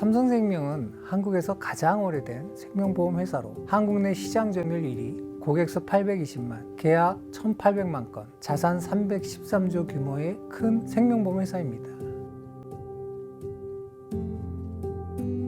삼성생명은 한국에서 가장 오래된 생명보험 회사로 한국 내 시장 점유율 1위, 고객수 820만, 계약 1,800만 건, 자산 313조 규모의 큰 생명보험 회사입니다.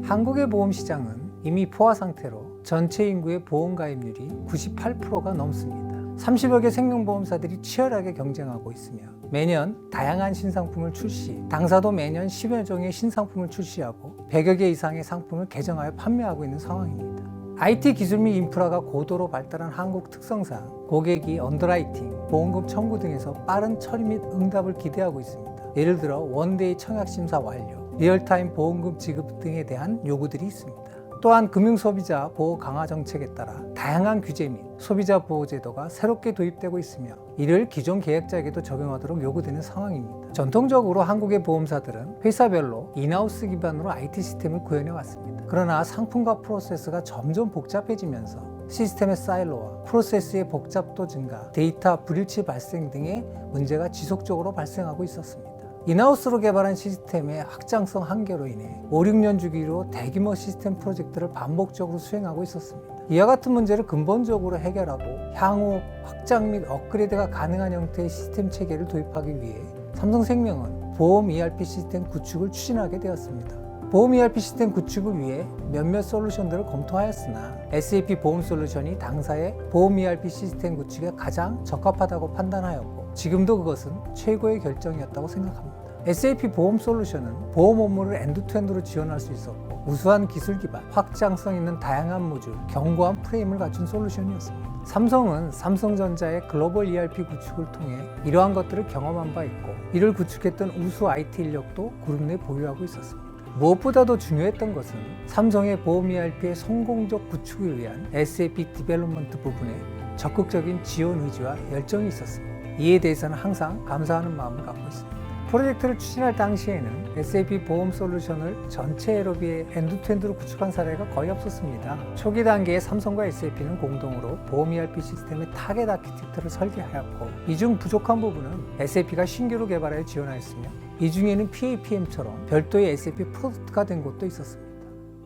한국의 보험 시장은 이미 포화 상태로 전체 인구의 보험 가입률이 98%가 넘습니다. 30여 개 생명보험사들이 치열하게 경쟁하고 있으며 매년 다양한 신상품을 출시, 당사도 매년 10여 종의 신상품을 출시하고 100여 개 이상의 상품을 개정하여 판매하고 있는 상황입니다. IT 기술 및 인프라가 고도로 발달한 한국 특성상 고객이 언더라이팅, 보험금 청구 등에서 빠른 처리 및 응답을 기대하고 있습니다. 예를 들어 원데이 청약 심사 완료, 리얼타임 보험금 지급 등에 대한 요구들이 있습니다. 또한 금융소비자 보호 강화 정책에 따라 다양한 규제 및 소비자 보호 제도가 새롭게 도입되고 있으며 이를 기존 계약자에게도 적용하도록 요구되는 상황입니다. 전통적으로 한국의 보험사들은 회사별로 인하우스 기반으로 IT 시스템을 구현해 왔습니다. 그러나 상품과 프로세스가 점점 복잡해지면서 시스템의 사일로와 프로세스의 복잡도 증가, 데이터 불일치 발생 등의 문제가 지속적으로 발생하고 있었습니다. 인하우스로 개발한 시스템의 확장성 한계로 인해 5, 6년 주기로 대규모 시스템 프로젝트를 반복적으로 수행하고 있었습니다. 이와 같은 문제를 근본적으로 해결하고 향후 확장 및 업그레이드가 가능한 형태의 시스템 체계를 도입하기 위해 삼성생명은 보험 ERP 시스템 구축을 추진하게 되었습니다. 보험 ERP 시스템 구축을 위해 몇몇 솔루션들을 검토하였으나 SAP 보험 솔루션이 당사의 보험 ERP 시스템 구축에 가장 적합하다고 판단하였고 지금도 그것은 최고의 결정이었다고 생각합니다. SAP 보험 솔루션은 보험 업무를 엔드투엔드로 지원할 수 있었고 우수한 기술 기반, 확장성 있는 다양한 모듈, 견고한 프레임을 갖춘 솔루션이었습니다. 삼성은 삼성전자의 글로벌 ERP 구축을 통해 이러한 것들을 경험한 바 있고 이를 구축했던 우수 IT 인력도 그룹 내 보유하고 있었습니다. 무엇보다도 중요했던 것은 삼성의 보험 ERP의 성공적 구축을 위한 SAP 디벨롭먼트 부분에 적극적인 지원 의지와 열정이 있었습니다. 이에 대해서는 항상 감사하는 마음을 갖고 있습니다. 프로젝트를 추진할 당시에는 SAP 보험 솔루션을 전체 에러비의 엔드투엔드로 구축한 사례가 거의 없었습니다. 초기 단계에 삼성과 SAP는 공동으로 보험 ERP 시스템의 타겟 아키텍처를 설계하였고 이 중 부족한 부분은 SAP가 신규로 개발하여 지원하였으며 이 중에는 PAPM처럼 별도의 SAP 프로젝트가 된 곳도 있었습니다.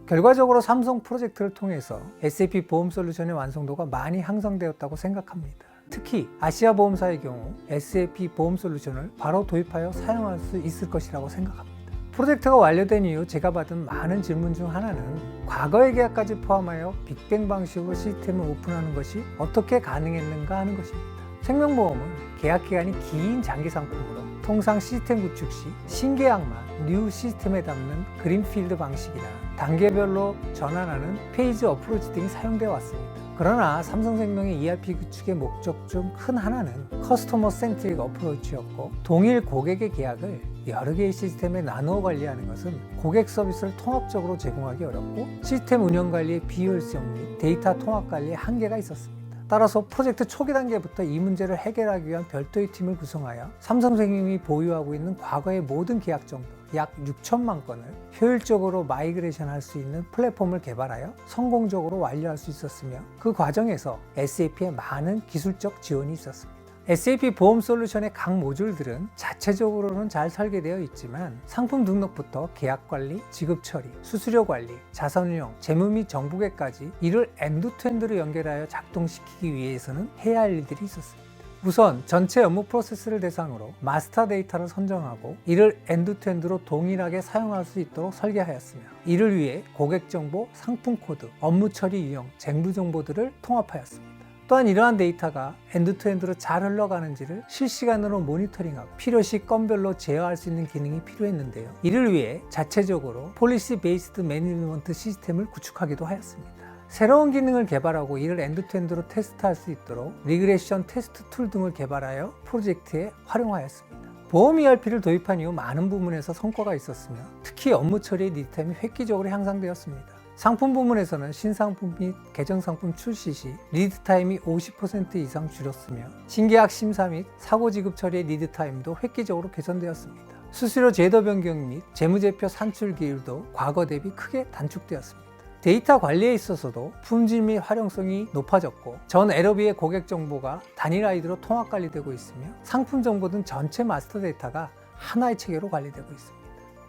결과적으로 삼성 프로젝트를 통해서 SAP 보험 솔루션의 완성도가 많이 향상되었다고 생각합니다. 특히 아시아 보험사의 경우 SAP 보험 솔루션을 바로 도입하여 사용할 수 있을 것이라고 생각합니다. 프로젝트가 완료된 이후 제가 받은 많은 질문 중 하나는 과거의 계약까지 포함하여 빅뱅 방식으로 시스템을 오픈하는 것이 어떻게 가능했는가 하는 것입니다. 생명보험은 계약 기간이 긴 장기 상품으로 통상 시스템 구축 시 신계약만 뉴 시스템에 담는 그린필드 방식이나 단계별로 전환하는 페이즈 어프로치 등이 사용되어 왔습니다. 그러나 삼성생명의 ERP 구축의 목적 중 큰 하나는 커스터머 센트릭 어프로치였고 동일 고객의 계약을 여러 개의 시스템에 나누어 관리하는 것은 고객 서비스를 통합적으로 제공하기 어렵고 시스템 운영 관리의 비효율성 및 데이터 통합 관리에 한계가 있었습니다. 따라서 프로젝트 초기 단계부터 이 문제를 해결하기 위한 별도의 팀을 구성하여 삼성생명이 보유하고 있는 과거의 모든 계약 정보 약 6천만 건을 효율적으로 마이그레이션 할 수 있는 플랫폼을 개발하여 성공적으로 완료할 수 있었으며 그 과정에서 SAP의 많은 기술적 지원이 있었습니다. SAP 보험 솔루션의 각 모듈들은 자체적으로는 잘 설계되어 있지만 상품 등록부터 계약 관리, 지급 처리, 수수료 관리, 자산 운용, 재무 및 정보계까지 이를 엔드투엔드로 연결하여 작동시키기 위해서는 해야 할 일들이 있었습니다. 우선 전체 업무 프로세스를 대상으로 마스터 데이터를 선정하고 이를 엔드투엔드로 동일하게 사용할 수 있도록 설계하였으며 이를 위해 고객 정보, 상품 코드, 업무 처리 유형, 쟁부 정보들을 통합하였습니다. 또한 이러한 데이터가 엔드투엔드로 잘 흘러가는지를 실시간으로 모니터링하고 필요시 건별로 제어할 수 있는 기능이 필요했는데요. 이를 위해 자체적으로 폴리시 베이스드 매니지먼트 시스템을 구축하기도 하였습니다. 새로운 기능을 개발하고 이를 엔드투엔드로 테스트할 수 있도록 리그레션 테스트 툴 등을 개발하여 프로젝트에 활용하였습니다. 보험 ERP를 도입한 이후 많은 부분에서 성과가 있었으며 특히 업무 처리의 리드타임이 획기적으로 향상되었습니다. 상품 부문에서는 신상품 및 개정상품 출시 시 리드타임이 50% 이상 줄었으며 신계약 심사 및 사고 지급 처리의 리드타임도 획기적으로 개선되었습니다. 수수료 제도 변경 및 재무제표 산출 기율도 과거 대비 크게 단축되었습니다. 데이터 관리에 있어서도 품질 및 활용성이 높아졌고 전 에러비의 고객 정보가 단일 아이디로 통합 관리되고 있으며 상품 정보 등 전체 마스터 데이터가 하나의 체계로 관리되고 있습니다.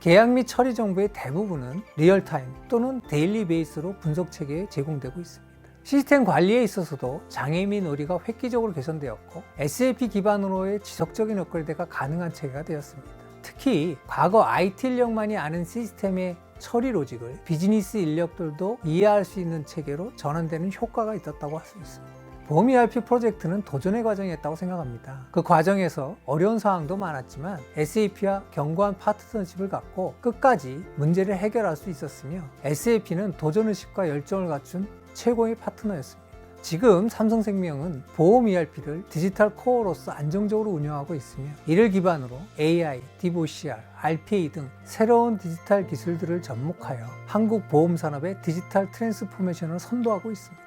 계약 및 처리 정보의 대부분은 리얼타임 또는 데일리 베이스로 분석 체계에 제공되고 있습니다. 시스템 관리에 있어서도 장애 및 오류가 획기적으로 개선되었고 SAP 기반으로의 지속적인 업그레이드가 가능한 체계가 되었습니다. 특히 과거 IT 인력만이 아는 시스템의 처리 로직을 비즈니스 인력들도 이해할 수 있는 체계로 전환되는 효과가 있었다고 할 수 있습니다. 보험 ERP 프로젝트는 도전의 과정이었다고 생각합니다. 그 과정에서 어려운 상황도 많았지만 SAP와 견고한 파트너십을 갖고 끝까지 문제를 해결할 수 있었으며 SAP는 도전의식과 열정을 갖춘 최고의 파트너였습니다. 지금 삼성생명은 보험 ERP를 디지털 코어로서 안정적으로 운영하고 있으며 이를 기반으로 AI, DVOCR, RPA 등 새로운 디지털 기술들을 접목하여 한국 보험 산업의 디지털 트랜스포메이션을 선도하고 있습니다.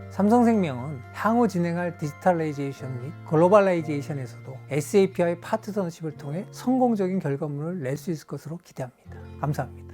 삼성생명은 향후 진행할 디지털라이제이션 및 글로벌라이제이션에서도 SAP와의 파트너십을 통해 성공적인 결과물을 낼 수 있을 것으로 기대합니다. 감사합니다.